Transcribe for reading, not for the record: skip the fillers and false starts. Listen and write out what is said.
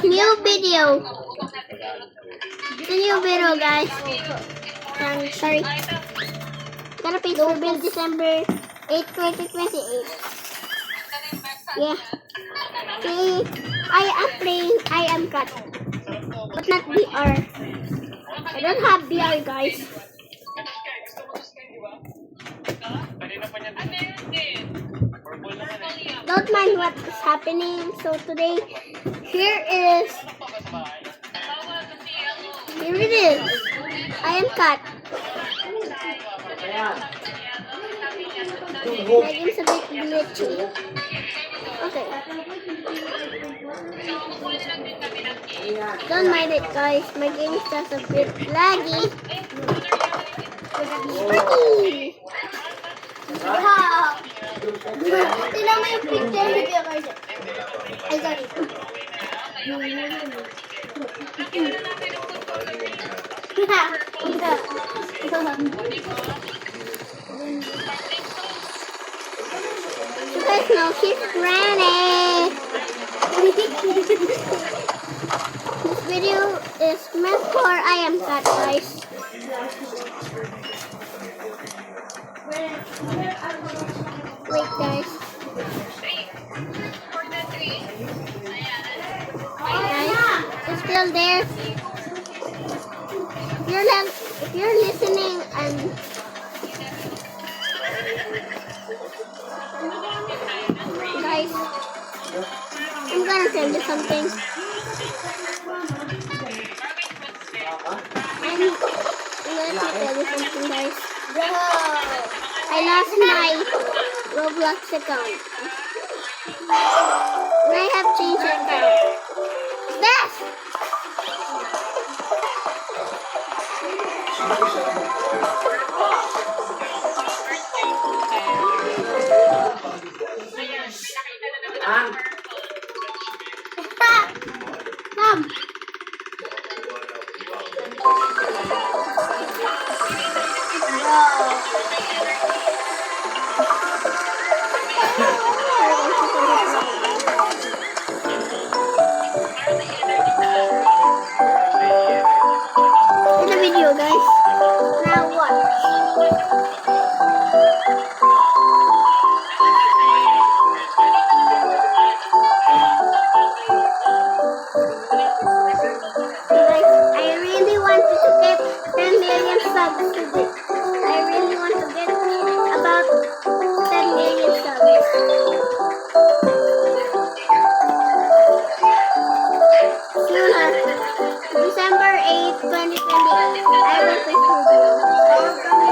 New video. The new video, guys. Sorry. Gotta pay for bill December 8, 2028. Yeah. See, I am playing I am cut. But not BR. I don't have BR, guys. Don't mind what is happening. So today, here it is. I am cut. My game's a bit glitchy. Okay. Don't mind it, guys. My game is just a bit laggy. Pretty. Wow. Tingnan mo yung picture video, guys. Ay, sorry. You guys know she's Granny. This video is meant for I am cut, guys. Wait, guys. Guys, it's still there. If you're listening and guys, I'm gonna tell you something. I'm gonna tell you something, guys. I lost my Roblox account. And I have changed account. This! Come. In the video, guys. Now watch. Guys, I really want to get 10 million subs today. I really want to get about 10 million subs. Soon, December 8, 2020, I will post video.